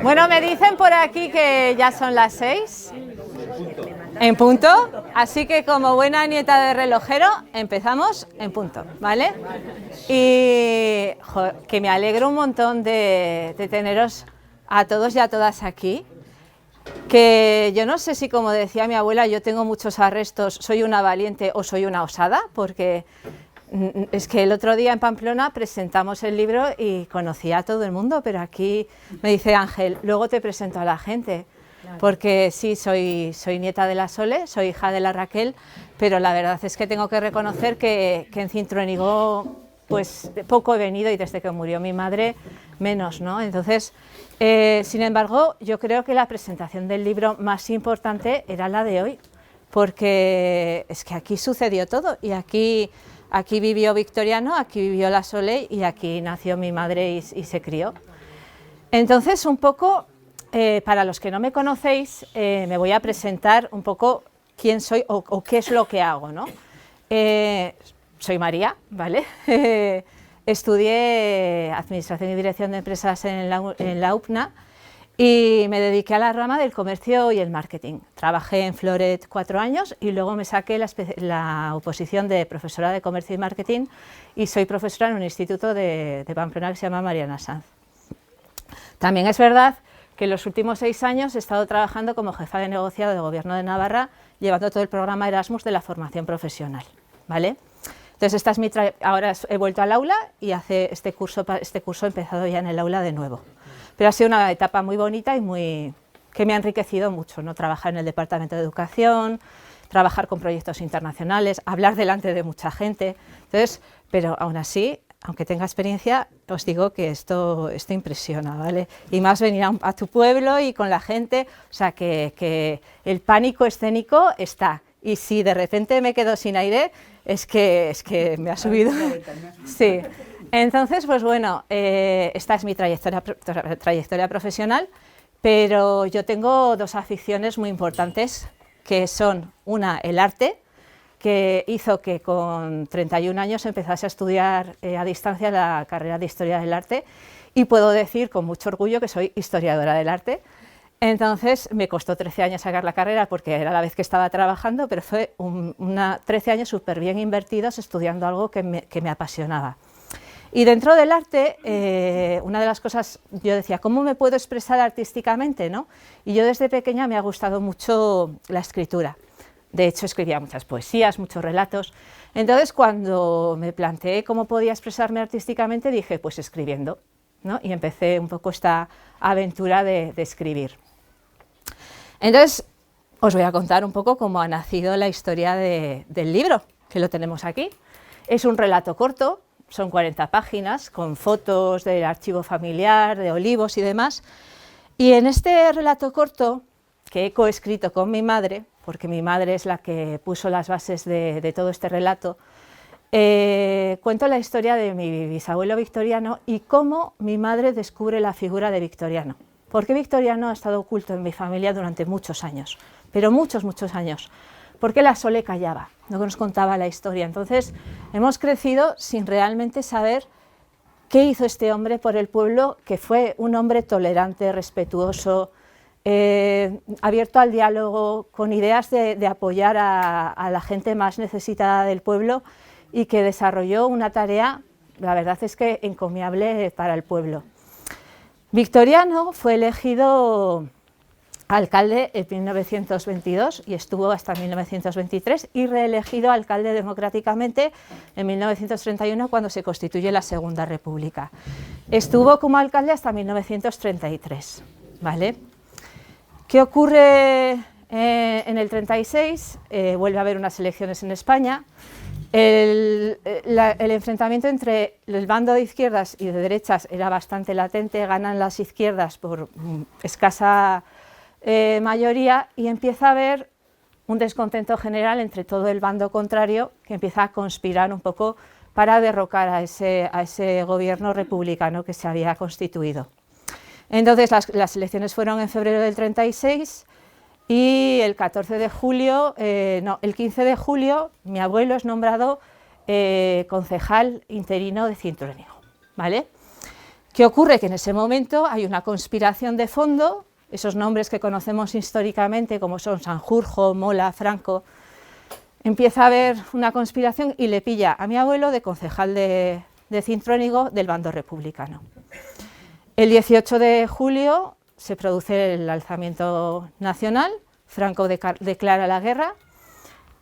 Bueno, me dicen por aquí que ya son las 6. En punto. Así que como buena nieta de relojero, empezamos en punto, ¿vale? Y que me alegro un montón de teneros a todos y a todas aquí. Que yo no sé si, como decía mi abuela, yo tengo muchos arrestos, soy una valiente o soy una osada, porque es que el otro día en Pamplona presentamos el libro y conocía a todo el mundo, pero aquí me dice Ángel, luego te presento a la gente, porque sí, soy nieta de la Sole, soy hija de la Raquel, pero la verdad es que tengo que reconocer que en Cintruénigo pues poco he venido y desde que murió mi madre menos, ¿no? Entonces, sin embargo, yo creo que la presentación del libro más importante era la de hoy, porque es que aquí sucedió todo y aquí vivió Victoriano, aquí vivió la Sole y aquí nació mi madre y se crió. Entonces, un poco, para los que no me conocéis, me voy a presentar un poco quién soy o qué es lo que hago, ¿no? Soy María, ¿vale? Estudié Administración y Dirección de Empresas en la UPNA y me dediqué a la rama del comercio y el marketing. Trabajé en Floret 4 años y luego me saqué la oposición de profesora de comercio y marketing y soy profesora en un instituto de Pamplona que se llama Mariana Sanz. También es verdad que en los últimos 6 años he estado trabajando como jefa de negociado del Gobierno de Navarra, llevando todo el programa Erasmus de la formación profesional, ¿vale? Entonces, ahora he vuelto al aula y este curso he empezado ya en el aula de nuevo. Pero ha sido una etapa muy bonita y que me ha enriquecido mucho, ¿no? Trabajar en el Departamento de Educación, trabajar con proyectos internacionales, hablar delante de mucha gente. Entonces, pero aún así, aunque tenga experiencia, os digo que esto impresiona, ¿vale? Y más venir a tu pueblo y con la gente, o sea, que el pánico escénico está. Y si de repente me quedo sin aire, es que me ha subido. Sí. Entonces, pues bueno, esta es mi trayectoria profesional, pero yo tengo 2 aficiones muy importantes, que son una, el arte, que hizo que con 31 años empezase a estudiar a distancia la carrera de Historia del Arte, y puedo decir con mucho orgullo que soy historiadora del arte. Entonces me costó 13 años sacar la carrera porque era la vez que estaba trabajando, pero fue 13 años súper bien invertidos estudiando algo que me apasionaba. Y dentro del arte, una de las cosas, yo decía, ¿cómo me puedo expresar artísticamente, ¿no? Y yo desde pequeña me ha gustado mucho la escritura. De hecho, escribía muchas poesías, muchos relatos. Entonces, cuando me planteé cómo podía expresarme artísticamente, dije, pues escribiendo, ¿no? Y empecé un poco esta aventura de escribir. Entonces, os voy a contar un poco cómo ha nacido la historia del libro, que lo tenemos aquí. Es un relato corto, son 40 páginas, con fotos del archivo familiar, de olivos y demás. Y en este relato corto, que he coescrito con mi madre, porque mi madre es la que puso las bases de todo este relato, cuento la historia de mi bisabuelo Victoriano y cómo mi madre descubre la figura de Victoriano. Porque Victoriano ha estado oculto en mi familia durante muchos años, pero muchos años, porque la Sole callaba, no nos contaba la historia. Entonces hemos crecido sin realmente saber qué hizo este hombre por el pueblo, que fue un hombre tolerante, respetuoso, abierto al diálogo, con ideas de apoyar a la gente más necesitada del pueblo y que desarrolló una tarea, la verdad es que encomiable para el pueblo. Victoriano fue elegido alcalde en 1922 y estuvo hasta 1923 y reelegido alcalde democráticamente en 1931 cuando se constituye la Segunda República. Estuvo como alcalde hasta 1933, ¿vale? ¿Qué ocurre en el 36? Vuelve a haber unas elecciones en España. El enfrentamiento entre el bando de izquierdas y de derechas era bastante latente, ganan las izquierdas por escasa mayoría y empieza a haber un descontento general entre todo el bando contrario que empieza a conspirar un poco para derrocar a ese gobierno republicano que se había constituido. Entonces las elecciones fueron en febrero del 36 y el 15 de julio mi abuelo es nombrado concejal interino de Cintruénigo, ¿vale? ¿Qué ocurre? Que en ese momento hay una conspiración de fondo, esos nombres que conocemos históricamente como son Sanjurjo, Mola, Franco, empieza a haber una conspiración y le pilla a mi abuelo de concejal de Cintruénigo del bando republicano. El 18 de julio se produce el alzamiento nacional, Franco declara la guerra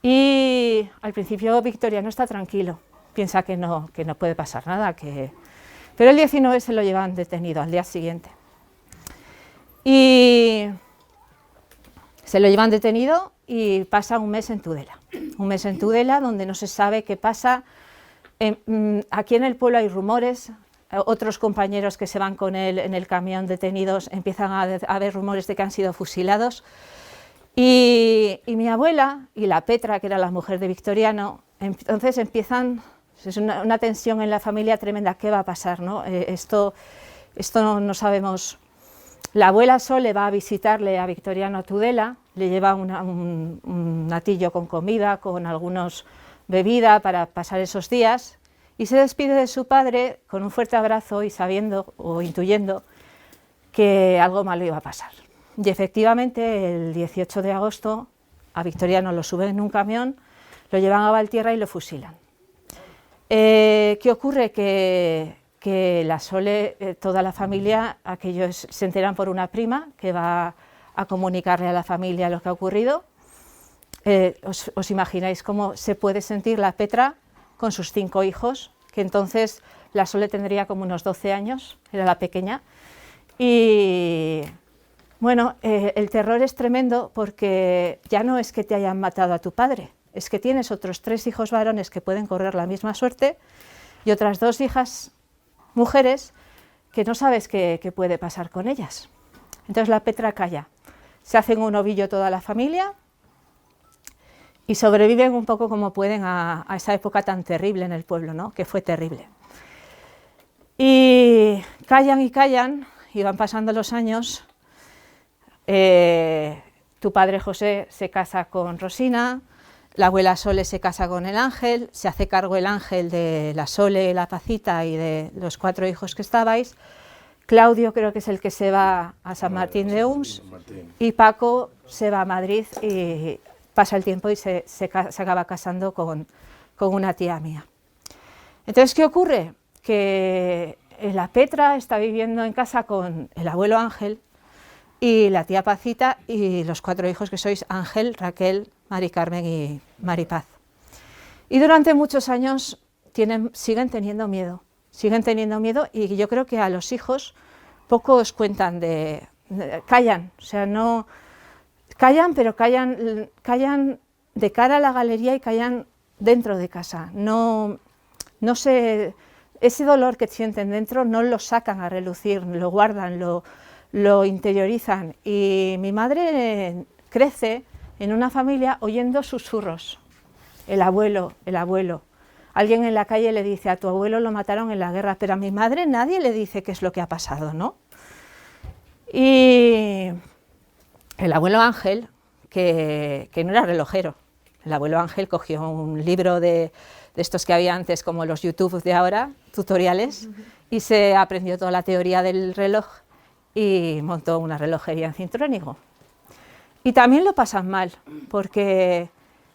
y al principio Victoriano está tranquilo, piensa que no puede pasar nada, pero el 19 se lo llevan detenido al día siguiente. Y se lo llevan detenido y pasa un mes en Tudela, donde no se sabe qué pasa. Aquí en el pueblo hay rumores, otros compañeros que se van con él en el camión detenidos empiezan a haber rumores de que han sido fusilados. Y mi abuela y la Petra, que era la mujer de Victoriano, entonces empiezan, es una tensión en la familia tremenda, ¿qué va a pasar, no? Esto no sabemos. La abuela Sole va a visitarle a Victoriano a Tudela, le lleva un atillo con comida, con algunos bebida para pasar esos días, y se despide de su padre con un fuerte abrazo y sabiendo o intuyendo que algo malo iba a pasar. Y efectivamente el 18 de agosto a Victoriano lo suben en un camión, lo llevan a Valtierra y lo fusilan. ¿Qué ocurre? Que la Sole, toda la familia, aquellos se enteran por una prima que va a comunicarle a la familia lo que ha ocurrido. Os imagináis cómo se puede sentir la Petra con sus 5 hijos, que entonces la Sole tendría como unos 12 años, era la pequeña. Y bueno, el terror es tremendo porque ya no es que te hayan matado a tu padre, es que tienes otros 3 hijos varones que pueden correr la misma suerte y otras 2 hijas mujeres que no sabes qué puede pasar con ellas. Entonces la Petra calla, se hacen un ovillo toda la familia y sobreviven un poco como pueden a esa época tan terrible en el pueblo, ¿no? Que fue terrible. Y callan y van pasando los años. Tu padre José se casa con Rosina, la abuela Sole se casa con el Ángel, se hace cargo el Ángel de la Sole, la Pacita y de los 4 hijos que estabais. Claudio creo que es el que se va a San Martín de Uns y Paco se va a Madrid y pasa el tiempo y se acaba casando con una tía mía. Entonces, ¿qué ocurre? Que la Petra está viviendo en casa con el abuelo Ángel y la tía Pacita y los 4 hijos que sois Ángel, Raquel, Mari Carmen y Mari Paz. Y durante muchos años siguen teniendo miedo y yo creo que a los hijos poco os cuentan callan, o sea, no callan, pero callan de cara a la galería y callan dentro de casa. No sé, ese dolor que sienten dentro no lo sacan a relucir, lo guardan, lo interiorizan. Y mi madre crece en una familia oyendo susurros. El abuelo. Alguien en la calle le dice, a tu abuelo lo mataron en la guerra, pero a mi madre nadie le dice qué es lo que ha pasado, ¿no? Y el abuelo Ángel, que no era relojero, el abuelo Ángel cogió un libro de estos que había antes, como los YouTube de ahora, tutoriales, y se aprendió toda la teoría del reloj y montó una relojería en Cintruénigo. Y también lo pasan mal, porque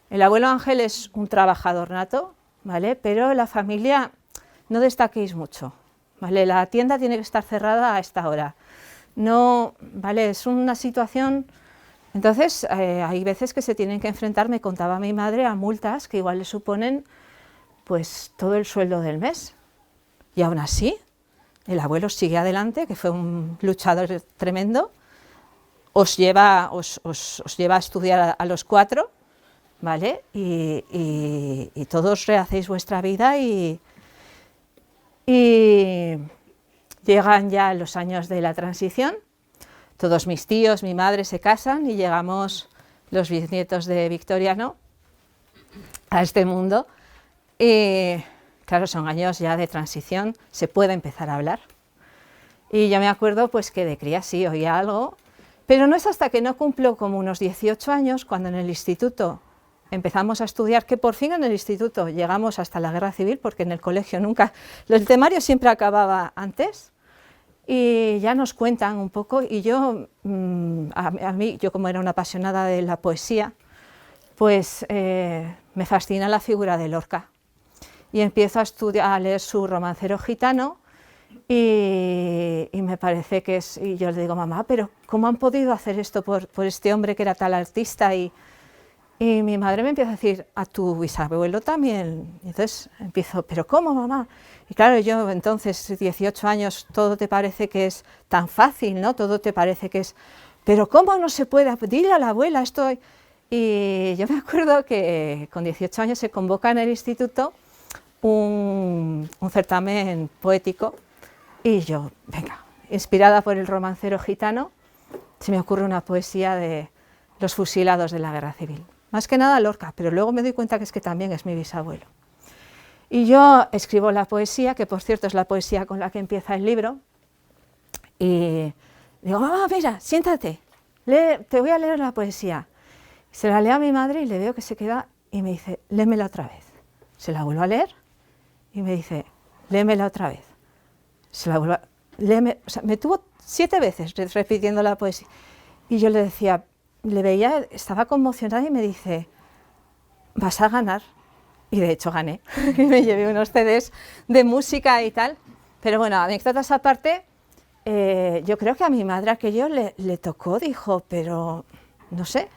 el abuelo Ángel es un trabajador nato, ¿vale? Pero la familia no destaquéis mucho, ¿vale? La tienda tiene que estar cerrada a esta hora. No, ¿vale? Es una situación. Entonces, hay veces que se tienen que enfrentar, me contaba mi madre, a multas que igual le suponen pues todo el sueldo del mes. Y aún así, el abuelo sigue adelante, que fue un luchador tremendo, os lleva a estudiar a los 4, ¿vale? Y todos rehacéis vuestra vida y llegan ya los años de la transición. Todos mis tíos, mi madre se casan y llegamos los bisnietos de Victoriano a este mundo. Y claro, son años ya de transición, se puede empezar a hablar. Y yo me acuerdo pues que de cría sí oía algo, pero no es hasta que no cumplo como unos 18 años, cuando en el instituto empezamos a estudiar, que por fin en el instituto llegamos hasta la guerra civil, porque en el colegio nunca, el temario siempre acababa antes. y ya nos cuentan un poco, y yo, yo como era una apasionada de la poesía, pues me fascina la figura de Lorca, y empiezo a leer su Romancero Gitano, y me parece que es, y yo le digo, mamá, pero ¿cómo han podido hacer esto por este hombre que era tal artista? Y mi madre me empieza a decir, a tu bisabuelo también. Y entonces empiezo, ¿pero cómo, mamá? Y claro, yo entonces, 18 años, todo te parece que es tan fácil, ¿no? Todo te parece que es, pero ¿cómo no se puede? Dile a la abuela, estoy... Y yo me acuerdo que con 18 años se convoca en el instituto un certamen poético, y yo, venga, inspirada por el Romancero Gitano, se me ocurre una poesía de los fusilados de la Guerra Civil. Más que nada Lorca, pero luego me doy cuenta que es que también es mi bisabuelo. Y yo escribo la poesía, que por cierto es la poesía con la que empieza el libro, y digo, mamá, mira, siéntate, te voy a leer la poesía. Se la leo a mi madre y le veo que se queda y me dice, léemela otra vez. Se la vuelvo a leer y me dice, léemela otra vez. Se la vuelvo a leer, o sea, me tuvo 7 veces repitiendo la poesía. Y yo le decía, le veía, estaba conmocionada y me dice, vas a ganar. Y de hecho gané, y me llevé unos CDs de música y tal. Pero bueno, anécdotas aparte, yo creo que a mi madre aquello le tocó, dijo, pero no sé.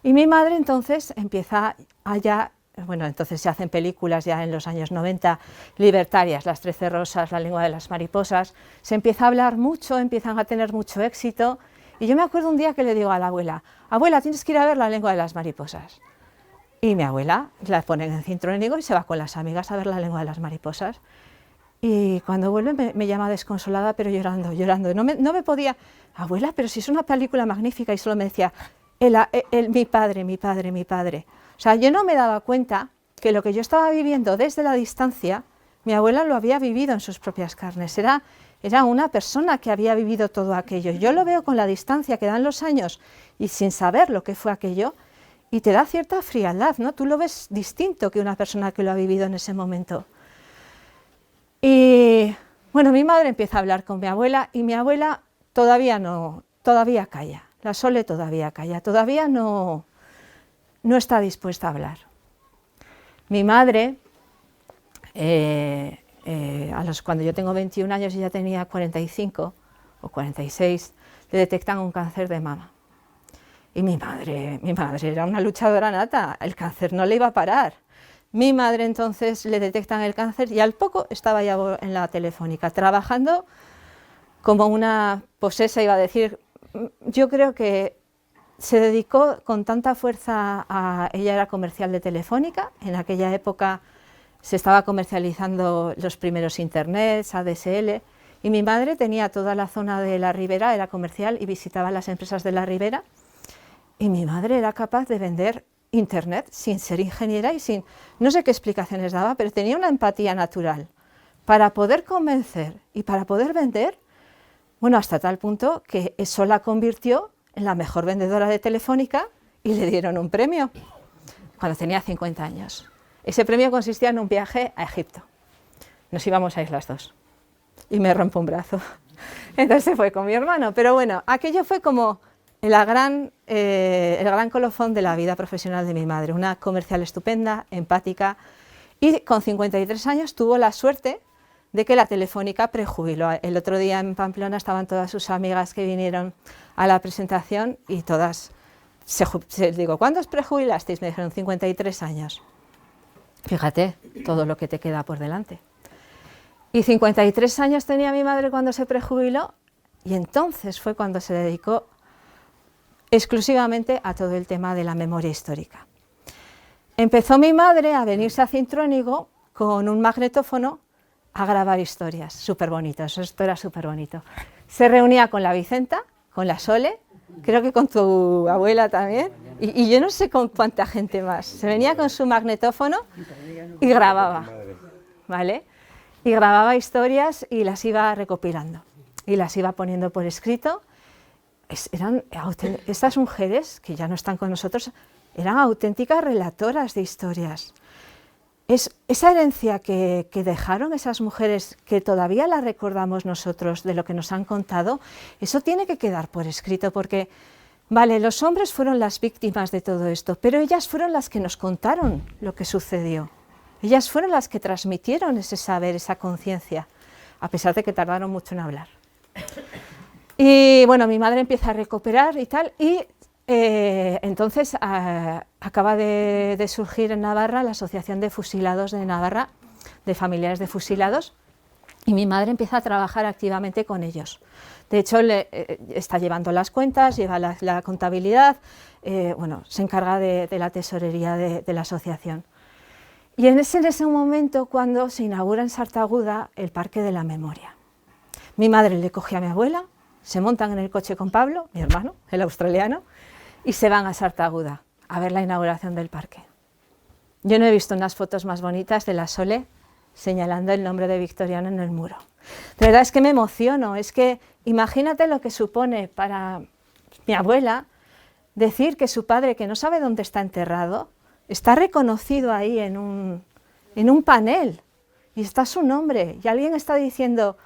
Y mi madre entonces empieza allá, bueno, entonces se hacen películas ya en los años 90, libertarias, Las 13 rosas, La lengua de las mariposas, se empieza a hablar mucho, empiezan a tener mucho éxito. Y yo me acuerdo un día que le digo a la abuela, abuela, tienes que ir a ver La lengua de las mariposas. Y mi abuela la pone en Cintruénigo y se va con las amigas a ver La lengua de las mariposas. Y cuando vuelve me llama desconsolada, pero llorando, llorando. No me podía, abuela, pero si es una película magnífica, y solo me decía, mi padre, mi padre, mi padre. O sea, yo no me daba cuenta que lo que yo estaba viviendo desde la distancia, mi abuela lo había vivido en sus propias carnes. Era una persona que había vivido todo aquello. Yo lo veo con la distancia que dan los años y sin saber lo que fue aquello, y te da cierta frialdad, ¿no? Tú lo ves distinto que una persona que lo ha vivido en ese momento. Y bueno, mi madre empieza a hablar con mi abuela, y mi abuela todavía calla. La Sole todavía calla, todavía no está dispuesta a hablar. Mi madre, cuando yo tengo 21 años y ella tenía 45 o 46, le detectan un cáncer de mama. Y mi madre era una luchadora nata, el cáncer no le iba a parar. Mi madre entonces le detectan el cáncer y al poco estaba ya en la Telefónica, trabajando como una posesa, iba a decir. Yo creo que se dedicó con tanta fuerza ella era comercial de Telefónica, en aquella época se estaba comercializando los primeros internets, ADSL, y mi madre tenía toda la zona de la Ribera, era comercial y visitaba las empresas de la Ribera, y mi madre era capaz de vender internet sin ser ingeniera y sin, no sé qué explicaciones daba, pero tenía una empatía natural para poder convencer y para poder vender. Bueno, hasta tal punto que eso la convirtió en la mejor vendedora de Telefónica y le dieron un premio cuando tenía 50 años. Ese premio consistía en un viaje a Egipto. Nos íbamos a ir las dos y me rompo un brazo. Entonces se fue con mi hermano. Pero bueno, aquello fue como el gran colofón de la vida profesional de mi madre. Una comercial estupenda, empática, y con 53 años tuvo la suerte de que la Telefónica prejubiló. El otro día en Pamplona estaban todas sus amigas que vinieron a la presentación y todas, digo, ¿cuántos prejubilasteis? Me dijeron 53 años. Fíjate todo lo que te queda por delante. Y 53 años tenía mi madre cuando se prejubiló, y entonces fue cuando se dedicó exclusivamente a todo el tema de la memoria histórica. Empezó mi madre a venirse a Cintruénigo con un magnetófono a grabar historias, súper bonitas, esto era súper bonito. Se reunía con la Vicenta, con la Sole, creo que con tu abuela también, y yo no sé con cuánta gente más. Se venía con su magnetófono y grababa, ¿vale? Y grababa historias y las iba recopilando, y las iba poniendo por escrito. Estas mujeres, que ya no están con nosotros, eran auténticas relatoras de historias. es esa herencia que dejaron esas mujeres, que todavía la recordamos nosotros de lo que nos han contado, eso tiene que quedar por escrito, porque, vale, los hombres fueron las víctimas de todo esto, pero ellas fueron las que nos contaron lo que sucedió. Ellas fueron las que transmitieron ese saber, esa conciencia, a pesar de que tardaron mucho en hablar. Y bueno, mi madre empieza a recuperar y tal, y entonces acaba de surgir en Navarra la Asociación de Fusilados de Navarra, de familiares de fusilados, y mi madre empieza a trabajar activamente con ellos. De hecho, está llevando las cuentas, lleva la contabilidad, bueno, se encarga de la tesorería de la asociación. Y es en ese momento cuando se inaugura en Sartaguda el Parque de la Memoria. Mi madre le coge a mi abuela, se montan en el coche con Pablo, mi hermano, el australiano, y se van a Sartaguda a ver la inauguración del parque. Yo no he visto unas fotos más bonitas de la Sole señalando el nombre de Victoriano en el muro. De verdad es que me emociono, es que imagínate lo que supone para mi abuela decir que su padre, que no sabe dónde está enterrado, está reconocido ahí en un panel y está su nombre y alguien está diciendo: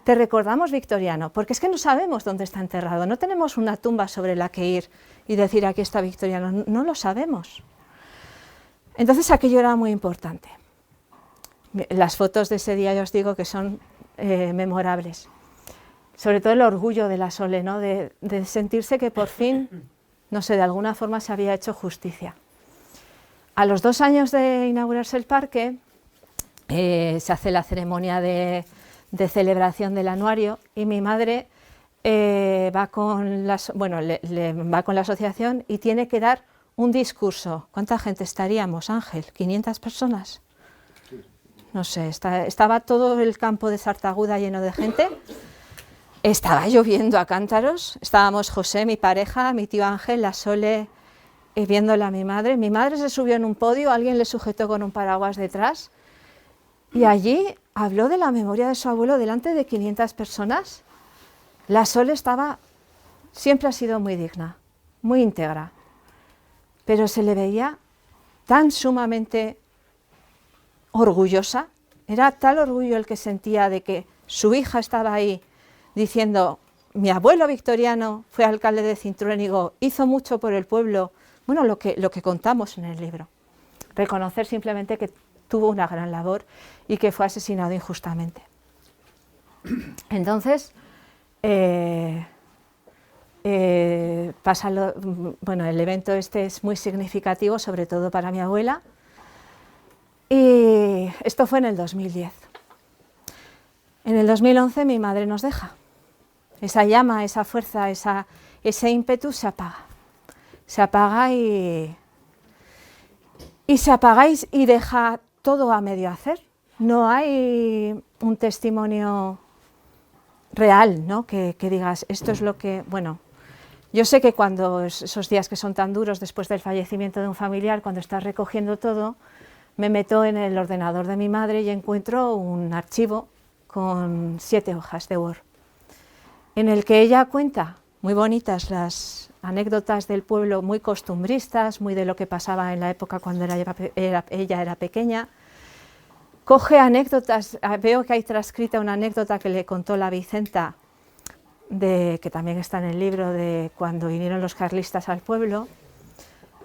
te recordamos, Victoriano, porque es que no sabemos dónde está enterrado, no tenemos una tumba sobre la que ir y decir aquí está Victoriano, no lo sabemos. Entonces aquello era muy importante. Las fotos de ese día, yo os digo que son memorables. Sobre todo el orgullo de la Sole, ¿no? de sentirse que por fin, no sé, de alguna forma se había hecho justicia. A los 2 años de inaugurarse el parque, se hace la ceremonia de celebración del anuario y mi madre va con la asociación y tiene que dar un discurso. ¿Cuánta gente estaríamos, Ángel? ¿500 personas? No sé, estaba todo el campo de Sartaguda lleno de gente, estaba lloviendo a cántaros, estábamos José, mi pareja, mi tío Ángel, la Sole, viéndola a mi madre se subió en un podio, alguien le sujetó con un paraguas detrás y allí habló de la memoria de su abuelo delante de 500 personas. La Sole siempre ha sido muy digna, muy íntegra, pero se le veía tan sumamente orgullosa, era tal orgullo el que sentía de que su hija estaba ahí diciendo: mi abuelo Victoriano fue alcalde de Cintruénigo, hizo mucho por el pueblo, bueno, lo que contamos en el libro. Reconocer simplemente que tuvo una gran labor y que fue asesinado injustamente. Entonces, el evento este es muy significativo, sobre todo para mi abuela, y esto fue en el 2010. En el 2011 mi madre nos deja. Esa llama, esa fuerza, ese ímpetu se apaga. Se apaga y deja todo a medio hacer. No hay un testimonio real, ¿no? que digas, esto es lo que... Bueno, yo sé que cuando esos días que son tan duros después del fallecimiento de un familiar, cuando estás recogiendo todo, me meto en el ordenador de mi madre y encuentro un archivo con 7 hojas de Word, en el que ella cuenta, muy bonitas las anécdotas del pueblo, muy costumbristas, muy de lo que pasaba en la época cuando ella era pequeña. Coge anécdotas, veo que hay transcrita una anécdota que le contó la Vicenta, que también está en el libro, de cuando vinieron los carlistas al pueblo,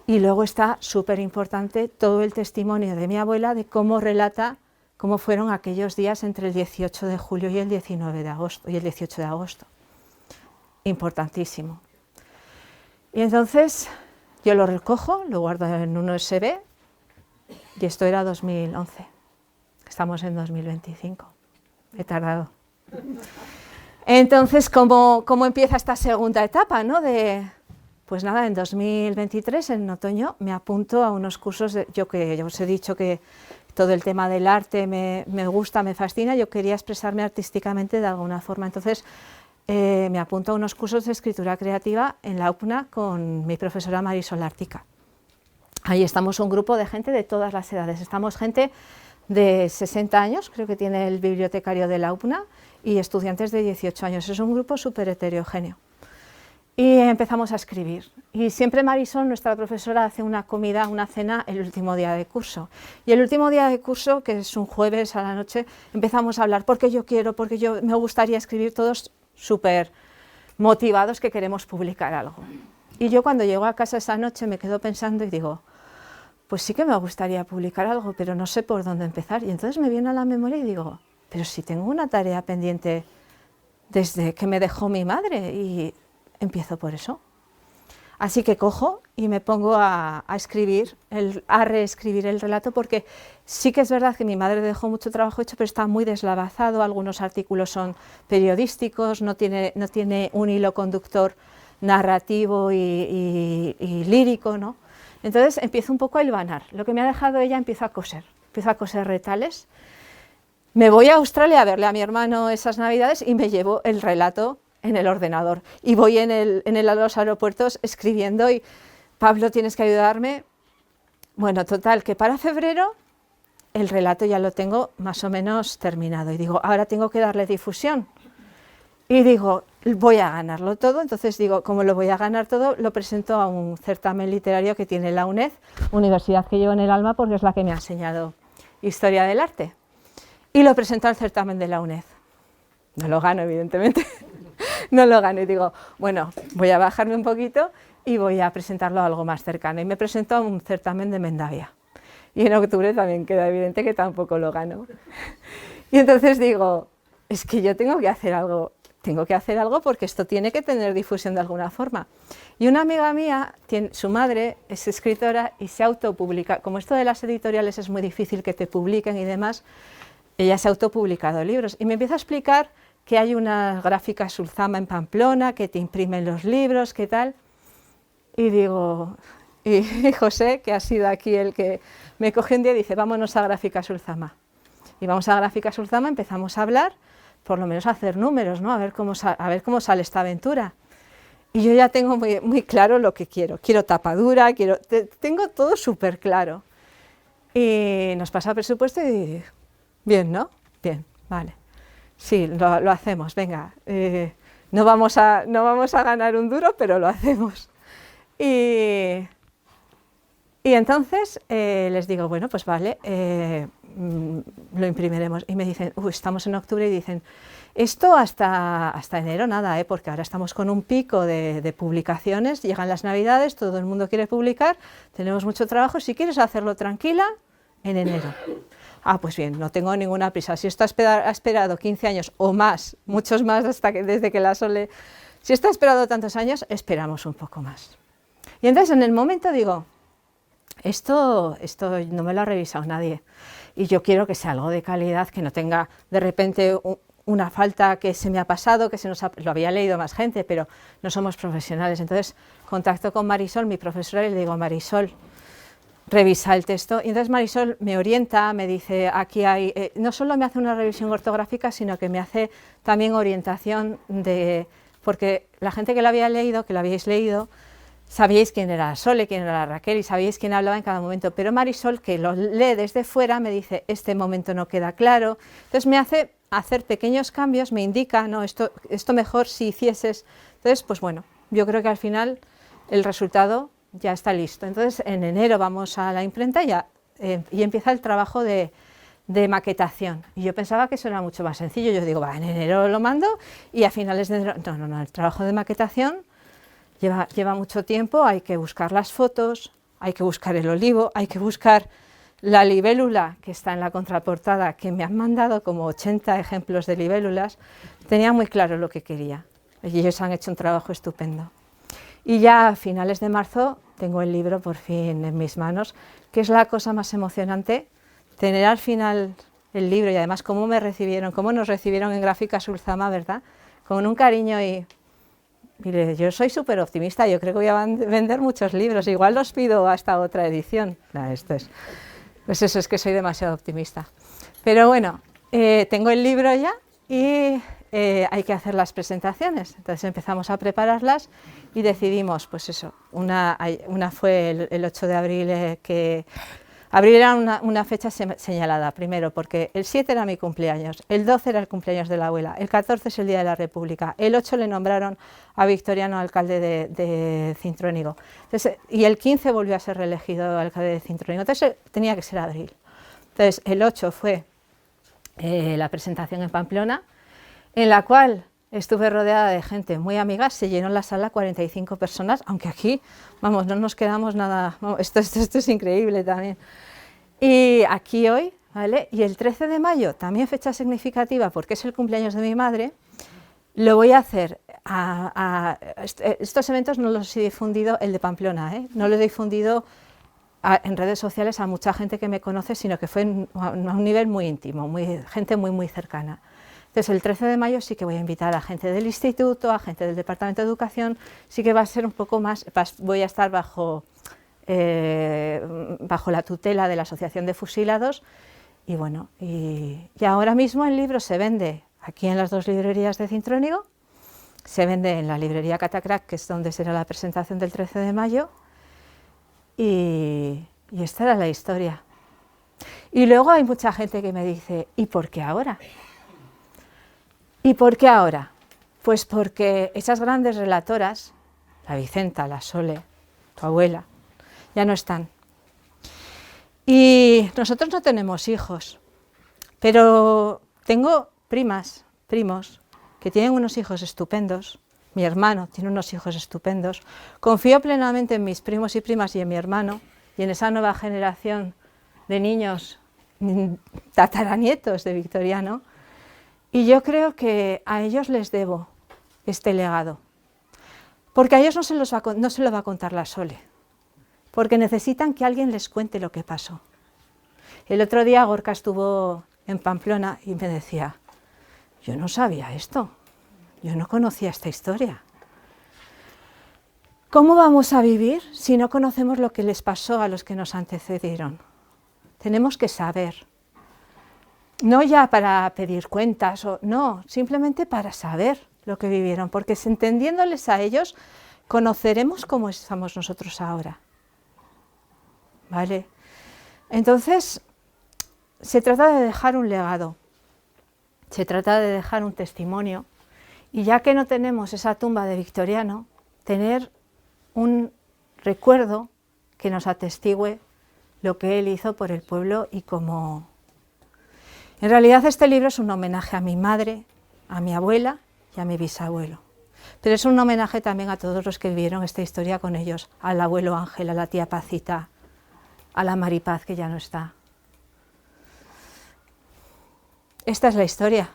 y luego está súper importante todo el testimonio de mi abuela de cómo relata cómo fueron aquellos días entre el 18 de julio y el 19 de agosto, y el 18 de agosto. Importantísimo. Y entonces yo lo recojo, lo guardo en un USB, y esto era 2011. Estamos en 2025. He tardado. Entonces, ¿cómo empieza esta segunda etapa, ¿no? Pues nada, en 2023, en otoño, me apunto a unos cursos, yo os he dicho que todo el tema del arte me gusta, me fascina, yo quería expresarme artísticamente de alguna forma. Entonces, me apunto a unos cursos de escritura creativa en la UPNA con mi profesora Marisol Ártica. Ahí estamos un grupo de gente de todas las edades, estamos gente de 60 años, creo que tiene el bibliotecario de la UPNA, y estudiantes de 18 años, es un grupo súper heterogéneo. y empezamos a escribir. Y siempre Marisol, nuestra profesora, hace una comida, una cena el último día de curso. Y el último día de curso, que es un jueves a la noche, empezamos a hablar porque yo quiero, porque me gustaría escribir, todos súper motivados que queremos publicar algo. Y yo cuando llego a casa esa noche me quedo pensando y digo, pues sí que me gustaría publicar algo, pero no sé por dónde empezar. Y entonces me viene a la memoria y digo, pero si tengo una tarea pendiente desde que me dejó mi madre, y empiezo por eso. Así que cojo y me pongo a reescribir el relato, porque sí que es verdad que mi madre dejó mucho trabajo hecho, pero está muy deslavazado, algunos artículos son periodísticos, no tiene un hilo conductor narrativo y lírico, ¿no? Entonces empiezo un poco a hilvanar. Lo que me ha dejado ella empiezo a coser retales. Me voy a Australia a verle a mi hermano esas navidades y me llevo el relato en el ordenador. Y voy en los aeropuertos escribiendo y, Pablo, tienes que ayudarme. Bueno, total, que para febrero el relato ya lo tengo más o menos terminado. Y digo, ahora tengo que darle difusión. Y digo, voy a ganarlo todo. Entonces digo, como lo voy a ganar todo, lo presento a un certamen literario que tiene la UNED, universidad que llevo en el alma porque es la que me ha enseñado historia del arte. Y lo presento al certamen de la UNED. No lo gano, evidentemente. No lo gano y digo, bueno, voy a bajarme un poquito y voy a presentarlo a algo más cercano. Y me presento a un certamen de Mendavia. Y en octubre también queda evidente que tampoco lo gano. Y entonces digo, es que yo tengo que hacer algo porque esto tiene que tener difusión de alguna forma. Y una amiga mía, su madre es escritora y se autopublica. Como esto de las editoriales es muy difícil que te publiquen y demás, ella se ha autopublicado libros y me empieza a explicar que hay unas gráficas Ulzama en Pamplona, que te imprimen los libros, qué tal. Y digo, y José, que ha sido aquí el que me coge un día y dice, vámonos a Gráficas Ulzama. Y vamos a Gráficas Ulzama, empezamos a hablar, por lo menos a hacer números, ¿no? A ver cómo sale esta aventura. Y yo ya tengo muy claro lo que quiero. Quiero tapadura, tengo todo súper claro. Y nos pasa el presupuesto y bien, ¿no? Bien, vale. Sí, lo hacemos, venga. No vamos a ganar un duro, pero lo hacemos. Y entonces les digo, bueno, pues vale, lo imprimiremos. Y me dicen, estamos en octubre, y dicen, esto hasta enero nada, porque ahora estamos con un pico de publicaciones, llegan las navidades, todo el mundo quiere publicar, tenemos mucho trabajo, si quieres hacerlo tranquila, en enero. Ah, pues bien, no tengo ninguna prisa. Si esto ha esperado 15 años o más, muchos más desde que la Sole... Si esto ha esperado tantos años, esperamos un poco más. Y entonces en el momento digo, esto no me lo ha revisado nadie y yo quiero que sea algo de calidad, que no tenga de repente una falta que se me ha pasado, lo había leído más gente, pero no somos profesionales. Entonces contacto con Marisol, mi profesora, y le digo, Marisol, revisa el texto. Y entonces Marisol me orienta, me dice, aquí hay, no solo me hace una revisión ortográfica, sino que me hace también orientación porque la gente que lo había leído, que lo habíais leído, sabíais quién era Sole, quién era Raquel y sabíais quién hablaba en cada momento, pero Marisol, que lo lee desde fuera, me dice, este momento no queda claro. Entonces me hace hacer pequeños cambios, me indica, no, esto mejor si hicieses. Entonces, pues bueno, yo creo que al final el resultado ya está listo. Entonces en enero vamos a la imprenta y empieza el trabajo de maquetación. Y yo pensaba que eso era mucho más sencillo. Yo digo, en enero lo mando y a finales de enero... No, el trabajo de maquetación lleva mucho tiempo, hay que buscar las fotos, hay que buscar el olivo, hay que buscar la libélula que está en la contraportada, que me han mandado como 80 ejemplos de libélulas. Tenía muy claro lo que quería y ellos han hecho un trabajo estupendo. Y ya a finales de marzo tengo el libro por fin en mis manos, que es la cosa más emocionante, tener al final el libro y además cómo nos recibieron en Gráficas Ulzama, ¿verdad? Con un cariño y... Mire, yo soy súper optimista, yo creo que voy a vender muchos libros, igual los pido hasta otra edición. Pues eso, es que soy demasiado optimista. Pero bueno, tengo el libro ya y hay que hacer las presentaciones. Entonces empezamos a prepararlas y decidimos, pues eso, una fue el 8 de abril que Abril era una fecha señalada, primero, porque el 7 era mi cumpleaños, el 12 era el cumpleaños de la abuela, el 14 es el Día de la República, el 8 le nombraron a Victoriano alcalde de Cintruénigo, entonces, y el 15 volvió a ser reelegido alcalde de Cintruénigo, entonces tenía que ser abril. Entonces, el 8 fue la presentación en Pamplona, en la cual estuve rodeada de gente muy amiga, se llenó la sala 45 personas, aunque aquí, vamos, no nos quedamos nada, vamos, esto es increíble también. Y aquí hoy, ¿vale? Y el 13 de mayo, también fecha significativa porque es el cumpleaños de mi madre, lo voy a hacer, estos eventos no los he difundido, el de Pamplona, no lo he difundido en redes sociales a mucha gente que me conoce, sino que fue a un nivel muy íntimo, gente muy cercana. Entonces, el 13 de mayo sí que voy a invitar a gente del instituto, a gente del Departamento de Educación, sí que va a ser un poco más, voy a estar bajo la tutela de la Asociación de Fusilados, y bueno, y ahora mismo el libro se vende aquí en las 2 librerías de Cintruénigo, se vende en la librería Catacrac, que es donde será la presentación del 13 de mayo, y esta era la historia. Y luego hay mucha gente que me dice, ¿y por qué ahora? ¿Y por qué ahora? Pues porque esas grandes relatoras, la Vicenta, la Sole, tu abuela, ya no están. Y nosotros no tenemos hijos, pero tengo primas, primos, que tienen unos hijos estupendos. Mi hermano tiene unos hijos estupendos. Confío plenamente en mis primos y primas y en mi hermano y en esa nueva generación de niños tataranietos de Victoriano. Y yo creo que a ellos les debo este legado, porque a ellos no se lo va a contar la Sole, porque necesitan que alguien les cuente lo que pasó. El otro día Gorka estuvo en Pamplona y me decía, yo no sabía esto, yo no conocía esta historia. ¿Cómo vamos a vivir si no conocemos lo que les pasó a los que nos antecedieron? Tenemos que saber. No ya para pedir cuentas, no, simplemente para saber lo que vivieron, porque entendiéndoles a ellos, conoceremos cómo estamos nosotros ahora. ¿Vale? Entonces, se trata de dejar un legado, se trata de dejar un testimonio, y ya que no tenemos esa tumba de Victoriano, tener un recuerdo que nos atestigue lo que él hizo por el pueblo y cómo... En realidad este libro es un homenaje a mi madre, a mi abuela y a mi bisabuelo. Pero es un homenaje también a todos los que vivieron esta historia con ellos, al abuelo Ángel, a la tía Pacita, a la Maripaz, que ya no está. Esta es la historia.